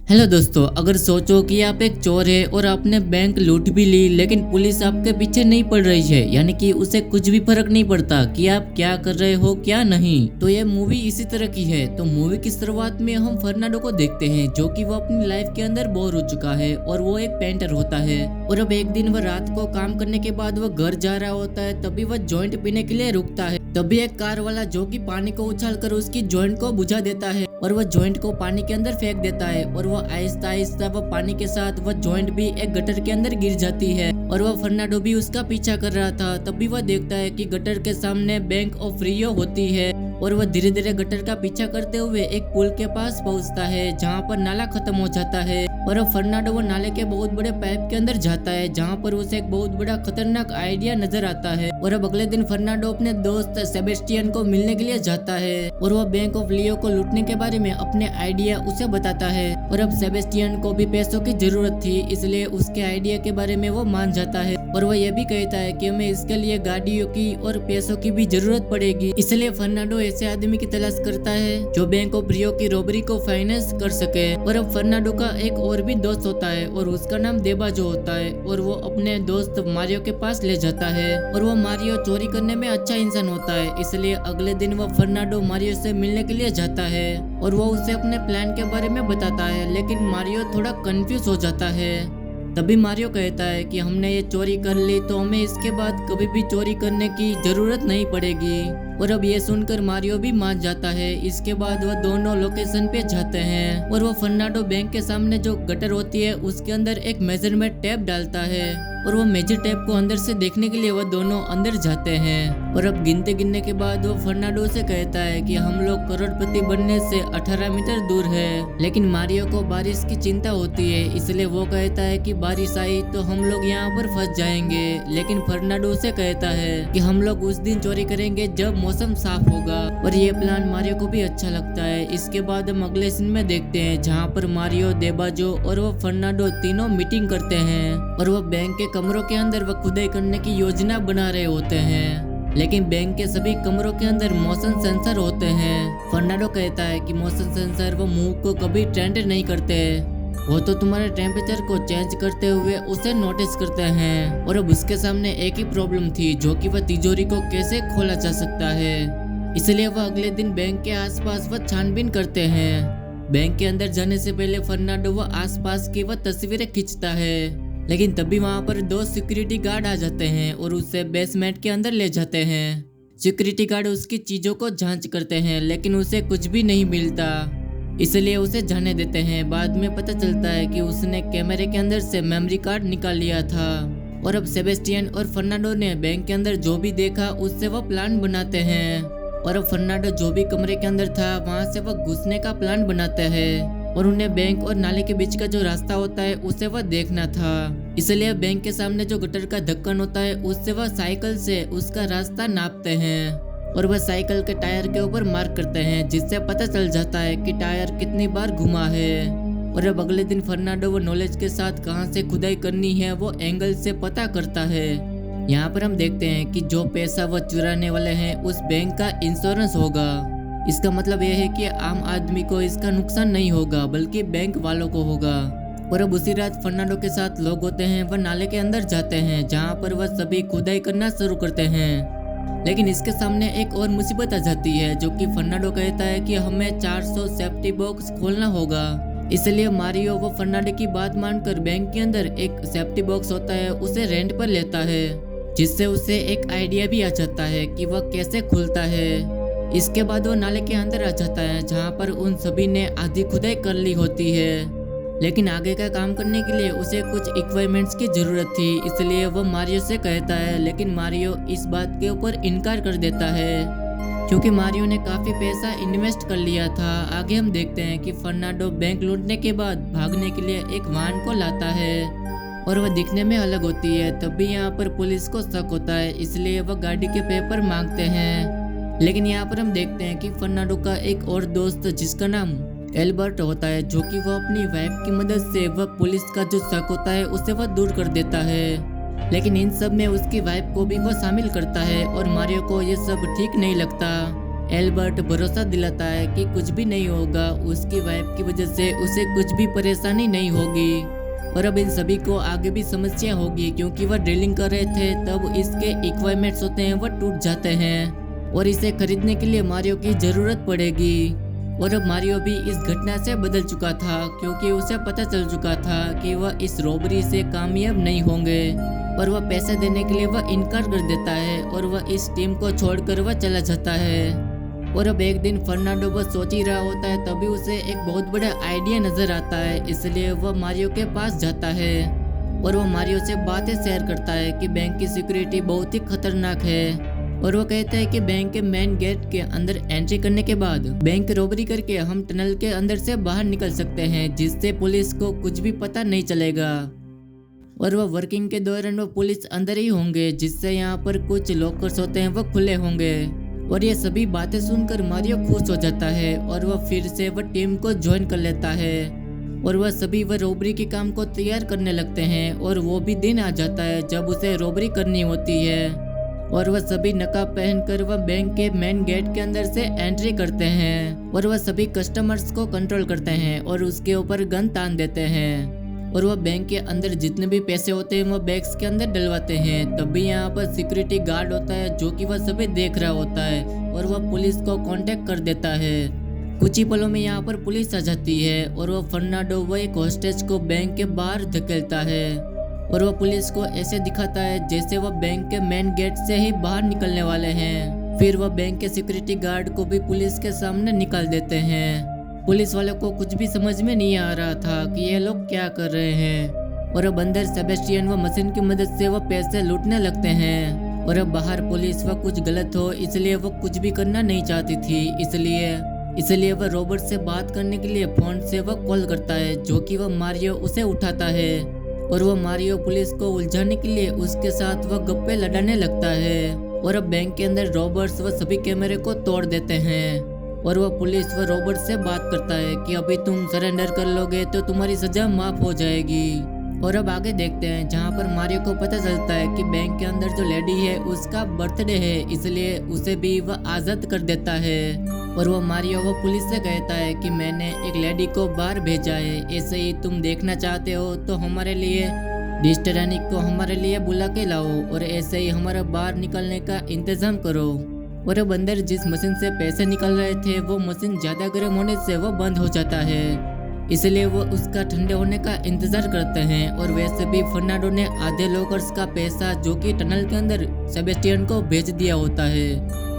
Hello दोस्तों, अगर सोचो कि आप एक चोर है और आपने बैंक लूट भी ली लेकिन पुलिस आपके पीछे नहीं पड़ रही है, यानी कि उसे कुछ भी फर्क नहीं पड़ता कि आप क्या कर रहे हो क्या नहीं, तो ये मूवी इसी तरह की है। तो मूवी की शुरुआत में हम फर्नांडो को देखते हैं जो कि वो अपनी लाइफ के अंदर बोर हो चुका है और वो एक पेंटर होता है। और अब एक दिन वह रात को काम करने के बाद वह घर जा रहा होता है, तभी वह जॉइंट पीने के लिए रुकता है। तभी एक कार वाला जो कि पानी को उछालकर उसकी जॉइंट को बुझा देता है और वह जॉइंट को पानी के अंदर फेंक देता है और वह आहिस्ता आहिस्ता वह पानी के साथ वह जॉइंट भी एक गटर के अंदर गिर जाती है। और वह फर्नांडो भी उसका पीछा कर रहा था। तभी वह देखता है कि गटर के सामने बैंक ऑफ रियो होती है और वह धीरे धीरे गटर का पीछा करते हुए एक पुल के पास पहुंचता है जहां पर नाला खत्म हो जाता है। और फर्नांडो वो नाले के बहुत बड़े पाइप के अंदर जाता है जहां पर उसे एक बहुत बड़ा खतरनाक आइडिया नजर आता है। और अब अगले दिन फर्नांडो अपने दोस्त सेबेस्टियन को मिलने के लिए जाता है और वह बैंक ऑफ लियो को लूटने के बारे में अपने आइडिया उसे बताता है। और अब सेबेस्टियन को भी पैसों की जरूरत थी, इसलिए उसके आइडिया के बारे में वो मान जाता है। और वह यह भी कहता है कि हमें इसके लिए गाड़ियों की और पैसों की भी जरूरत पड़ेगी, इसलिए फर्नांडो ऐसे आदमी की तलाश करता है जो बैंक ऑफ रियो की रॉबरी को फाइनेंस कर सके। और अब फर्नांडो का एक और भी दोस्त होता है और उसका नाम देबाजो होता है और वो अपने दोस्त मारियो के पास ले जाता है। और वो मारियो चोरी करने में अच्छा इंसान होता है, इसलिए अगले दिन वो फर्नांडो मारियो से मिलने के लिए जाता है और वो उसे अपने प्लान के बारे में बताता है। लेकिन मारियो थोड़ा कंफ्यूज हो जाता है। तभी मारियो कहता है कि हमने ये चोरी कर ली तो हमें इसके बाद कभी भी चोरी करने की जरूरत नहीं पड़ेगी। और अब ये सुनकर मारियो भी मान जाता है। इसके बाद वह दोनों लोकेशन पे जाते हैं और वो फर्नांडो बैंक के सामने जो गटर होती है उसके अंदर एक मेजरमेंट टेप डालता है और वो मेजर टेप को अंदर से देखने के लिए वह दोनों अंदर जाते हैं। और अब गिनते गिनने के बाद वो फर्नांडो से कहता है कि हम लोग करोड़पति बनने से 18 मीटर दूर है। लेकिन मारियो को बारिश की चिंता होती है, इसलिए वो कहता है कि बारिश आई तो हम लोग यहाँ पर फंस जाएंगे। लेकिन फर्नांडो से कहता है कि हम लोग उस दिन चोरी करेंगे जब मौसम साफ होगा। और ये प्लान मारियो को भी अच्छा लगता है। इसके बाद हम अगले सीन में देखते हैं जहाँ पर मारियो, देबाजो और वो फर्नांडो तीनों मीटिंग करते हैं और वो बैंक के कमरों के अंदर वह खुदाई करने की योजना बना रहे होते हैं। लेकिन बैंक के सभी कमरों के अंदर मोशन सेंसर होते हैं। फर्नांडो कहता है कि मोशन सेंसर वो मूव को कभी ट्रेंड नहीं करते, वो तो तुम्हारे टेम्परेचर को चेंज करते हुए उसे नोटिस करते हैं। और अब उसके सामने एक ही प्रॉब्लम थी, जो कि वह तिजोरी को कैसे खोला जा सकता है। इसलिए वह अगले दिन बैंक के आसपास वह छानबीन करते हैं। बैंक के अंदर जाने से पहले फर्नांडो वह आसपास की वह तस्वीरें खींचता है। लेकिन तभी वहां पर दो सिक्योरिटी गार्ड आ जाते हैं और उसे बेसमेंट के अंदर ले जाते हैं। सिक्योरिटी गार्ड उसकी चीजों को जांच करते हैं लेकिन उसे कुछ भी नहीं मिलता, इसलिए उसे जाने देते हैं। बाद में पता चलता है कि उसने कैमरे के अंदर से मेमोरी कार्ड निकाल लिया था। और अब सेबेस्टियन और फर्नांडो ने बैंक के अंदर जो भी देखा उससे वो प्लान बनाते हैं। और अब फर्नांडो जो भी कमरे के अंदर था वहां से वह घुसने का प्लान बनाते हैं और उन्हें बैंक और नाले के बीच का जो रास्ता होता है उसे वह देखना था। इसलिए बैंक के सामने जो गटर का ढक्कन होता है उससे वह साइकिल से उसका रास्ता नापते हैं और वह साइकिल के टायर के ऊपर मार्क करते हैं, जिससे पता चल जाता है कि टायर कितनी बार घुमा है। और अब अगले दिन फर्नांडो वो नॉलेज के साथ कहां से खुदाई करनी है वो एंगल से पता करता है। यहाँ पर हम देखते हैं कि जो पैसा वह चुराने वाले हैं उस बैंक का इंश्योरेंस होगा। इसका मतलब यह है कि आम आदमी को इसका नुकसान नहीं होगा बल्कि बैंक वालों को होगा। और अब उसी रात फर्नांडो के साथ लोग होते हैं वह नाले के अंदर जाते हैं जहाँ पर वह सभी खुदाई करना शुरू करते हैं। लेकिन इसके सामने एक और मुसीबत आ जाती है, जो कि फर्नांडो कहता है कि हमें 400 सेफ्टी बॉक्स खोलना होगा। इसलिए मारियो वो फर्नांडो की बात मानकर बैंक के अंदर एक सेफ्टी बॉक्स होता है उसे रेंट पर लेता है, जिससे उसे एक आइडिया भी आ जाता है कि वह कैसे खुलता है। इसके बाद वो नाले के अंदर आ जाता है जहाँ पर उन सभी ने आधी खुदाई कर ली होती है। लेकिन आगे का काम करने के लिए उसे कुछ इक्विपमेंट्स की जरूरत थी, इसलिए वो मारियो से कहता है। लेकिन मारियो इस बात के ऊपर इनकार कर देता है क्योंकि मारियो ने काफी पैसा इन्वेस्ट कर लिया था। आगे हम देखते हैं कि फर्नांडो बैंक लूटने के बाद भागने के लिए एक वाहन को लाता है और वह दिखने में अलग होती है। तभी यहाँ पर पुलिस को शक होता है, इसलिए वह गाड़ी के पेपर मांगते हैं। लेकिन यहाँ पर हम देखते हैं कि फर्नांडो का एक और दोस्त जिसका नाम एल्बर्ट होता है, जो कि वह अपनी वाइफ की मदद से वह पुलिस का जो शक होता है उसे वह दूर कर देता है। लेकिन इन सब में उसकी वाइफ को भी वह शामिल करता है और मारियो को ये सब ठीक नहीं लगता। एल्बर्ट भरोसा दिलाता है कि कुछ भी नहीं होगा, उसकी वाइफ की वजह से उसे कुछ भी परेशानी नहीं होगी। और अब इन सभी को आगे भी समस्या होगी क्योंकि वह ड्रिलिंग कर रहे थे, तब इसके इक्विपमेंट्स होते हैं वह टूट जाते हैं और इसे खरीदने के लिए मारियो की जरूरत पड़ेगी। और अब मारियो भी इस घटना से बदल चुका था क्योंकि उसे पता चल चुका था कि वह इस रॉबरी से कामयाब नहीं होंगे और वह पैसे देने के लिए वह इनकार कर देता है और वह इस टीम को छोड़कर वह चला जाता है। और अब एक दिन फर्नांडो वह सोच ही रहा होता है, तभी उसे एक बहुत बड़ा आइडिया नजर आता है, इसलिए वह मारियो के पास जाता है और वह मारियो से बातें शेयर करता है कि बैंक की सिक्योरिटी बहुत ही खतरनाक है। और वो कहता है कि बैंक के मेन गेट के अंदर एंट्री करने के बाद बैंक रॉबरी करके हम टनल के अंदर से बाहर निकल सकते हैं, जिससे पुलिस को कुछ भी पता नहीं चलेगा। और वह वर्किंग के दौरान वो पुलिस अंदर ही होंगे, जिससे यहाँ पर कुछ लॉकर्स होते हैं वो खुले होंगे। और ये सभी बातें सुनकर मारियो खुश हो जाता है और वह फिर से वह टीम को ज्वाइन कर लेता है और वह सभी वह रॉबरी के काम को तैयार करने लगते हैं। और वो भी दिन आ जाता है जब उसे रॉबरी करनी होती है और वह सभी नकाब पहनकर वह बैंक के मेन गेट के अंदर से एंट्री करते हैं और वह सभी कस्टमर्स को कंट्रोल करते हैं और उसके ऊपर गन तान देते हैं। और वह बैंक के अंदर जितने भी पैसे होते हैं वह बैग्स के अंदर डलवाते हैं। तभी यहाँ पर सिक्योरिटी गार्ड होता है जो कि वह सभी देख रहा होता है और वह पुलिस को कांटेक्ट कर देता है। कुछ ही पलों में यहाँ पर पुलिस आ जाती है और वह फर्नांडो वह एक हॉस्टेज को बैंक के बाहर धकेलता है और वह पुलिस को ऐसे दिखाता है जैसे वह बैंक के मेन गेट से ही बाहर निकलने वाले हैं। फिर वह बैंक के सिक्योरिटी गार्ड को भी पुलिस के सामने निकाल देते हैं। पुलिस वालों को कुछ भी समझ में नहीं आ रहा था कि ये लोग क्या कर रहे हैं। और अब अंदर सेबेस्टियन व मशीन की मदद से वह पैसे लूटने लगते हैं और अब बाहर पुलिस वह कुछ गलत हो इसलिए वह कुछ भी करना नहीं चाहती थी, इसलिए वह रॉबर्ट से बात करने के लिए फोन से वह कॉल करता है, जो कि वह मारियो उसे उठाता है और वह मारियो पुलिस को उलझाने के लिए उसके साथ वह गप्पे लड़ाने लगता है। और अब बैंक के अंदर रॉबर्ट्स वह सभी कैमरे को तोड़ देते हैं और वह पुलिस व रॉबर्ट से बात करता है कि अभी तुम सरेंडर कर लोगे तो तुम्हारी सजा माफ हो जाएगी। और अब आगे देखते हैं जहां पर मारियो को पता चलता है कि बैंक के अंदर जो लेडी है उसका बर्थडे है, इसलिए उसे भी वह आज़ाद कर देता है। और वह मारियो वो पुलिस से कहता है कि मैंने एक लेडी को बाहर भेजा है, ऐसे ही तुम देखना चाहते हो तो हमारे लिए डिस्टरानिक को हमारे लिए बुला के लाओ और ऐसे ही हमारा बाहर निकलने का इंतजाम करो। और अब अंदर जिस मशीन से पैसे निकल रहे थे वो मशीन ज्यादा गर्म होने से वो बंद हो जाता है, इसलिए वो उसका ठंडे होने का इंतजार करते हैं। और वैसे भी फर्नांडो ने आधे लॉकर्स का पैसा जो कि टनल के अंदर सेबेस्टियन को भेज दिया होता है।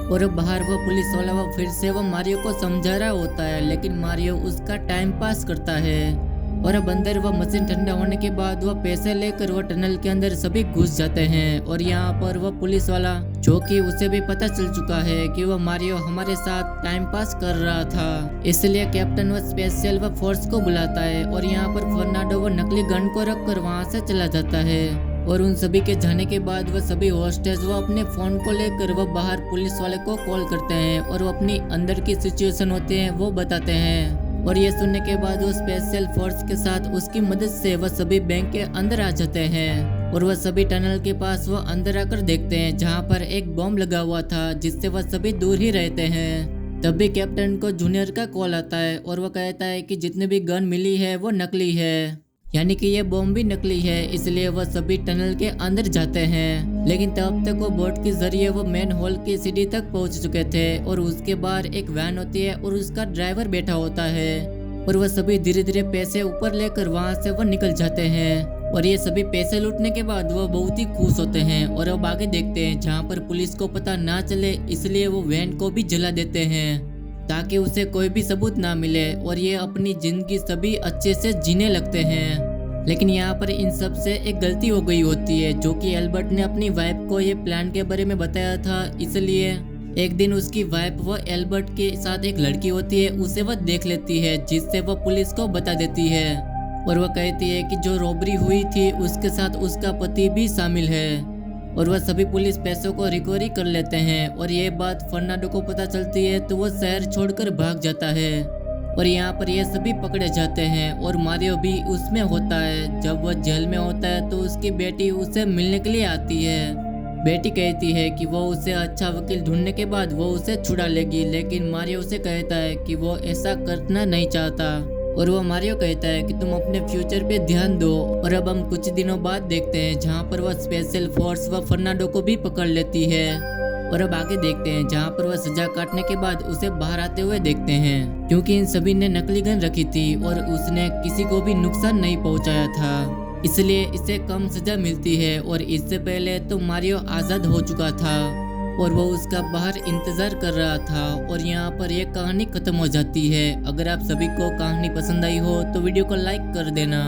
और अब बाहर वो पुलिस वाला वो फिर से वो मारियो को समझा रहा होता है, लेकिन मारियो उसका टाइम पास करता है। और अब अंदर वह मशीन ठंडा होने के बाद वह पैसे लेकर वह टनल के अंदर सभी घुस जाते हैं। और यहाँ पर वह पुलिस वाला जो कि उसे भी पता चल चुका है कि वह मारियो हमारे साथ टाइम पास कर रहा था, इसलिए कैप्टन वह स्पेशल वह फोर्स को बुलाता है। और यहाँ पर फर्नांडो वह नकली गन को रख कर वहाँ से चला जाता है। और उन सभी के जाने के बाद वह सभी हॉस्टेज वो अपने फोन को लेकर वह बाहर पुलिस वाले को कॉल करते हैं और वो अपनी अंदर की सिचुएशन होती है वो बताते हैं। और ये सुनने के बाद वो स्पेशल फोर्स के साथ उसकी मदद से वह सभी बैंक के अंदर आ जाते हैं। और वह सभी टनल के पास वह अंदर आकर देखते हैं जहां पर एक बॉम्ब लगा हुआ था, जिससे वह सभी दूर ही रहते हैं। तब भी कैप्टन को जूनियर का कॉल आता है और वह कहता है कि जितने भी गन मिली है वो नकली है, यानी कि ये बॉम्ब भी नकली है, इसलिए वह सभी टनल के अंदर जाते हैं। लेकिन तब तक वो बोट के जरिए वो मेन हॉल की सीढ़ी तक पहुंच चुके थे और उसके बाहर एक वैन होती है और उसका ड्राइवर बैठा होता है। और वह सभी धीरे धीरे पैसे ऊपर लेकर वहां से वो निकल जाते हैं। और ये सभी पैसे लूटने के बाद वो बहुत ही खुश होते हैं। और अब आगे देखते हैं जहाँ पर पुलिस को पता ना चले, इसलिए वो वैन को भी जला देते हैं ताकि उसे कोई भी सबूत ना मिले और ये अपनी जिंदगी सभी अच्छे से जीने लगते हैं। लेकिन यहाँ पर इन सब से एक गलती हो गई होती है, जो कि एल्बर्ट ने अपनी वाइफ को ये प्लान के बारे में बताया था। इसलिए एक दिन उसकी वाइफ वो एल्बर्ट के साथ एक लड़की होती है उसे वह देख लेती है, जिससे वह पुलिस को बता देती है। और वह कहती है कि जो रॉबरी हुई थी उसके साथ उसका पति भी शामिल है। और वह सभी पुलिस पैसों को रिकवरी कर लेते हैं। और ये बात फर्नांडो को पता चलती है तो वह शहर छोड़कर भाग जाता है। और यहाँ पर ये सभी पकड़े जाते हैं और मारियो भी उसमें होता है। जब वह जेल में होता है तो उसकी बेटी उसे मिलने के लिए आती है बेटी कहती है कि वो उसे अच्छा वकील ढूंढने के बाद वो उसे छुड़ा लेगी, लेकिन मारियो उसे कहता है कि वो ऐसा करना नहीं चाहता और वो मारियो कहता है कि तुम अपने फ्यूचर पे ध्यान दो। और अब हम कुछ दिनों बाद देखते हैं जहाँ पर वह स्पेशल फोर्स व फर्नांडो को भी पकड़ लेती है। और अब आगे देखते हैं जहाँ पर वह सजा काटने के बाद उसे बाहर आते हुए देखते हैं, क्योंकि इन सभी ने नकली गन रखी थी और उसने किसी को भी नुकसान नहीं पहुँचाया था, इसलिए इसे कम सजा मिलती है। और इससे पहले तो मारियो आज़ाद हो चुका था और वो उसका बाहर इंतजार कर रहा था। और यहाँ पर ये कहानी खत्म हो जाती है। अगर आप सभी को कहानी पसंद आई हो तो वीडियो को लाइक कर देना।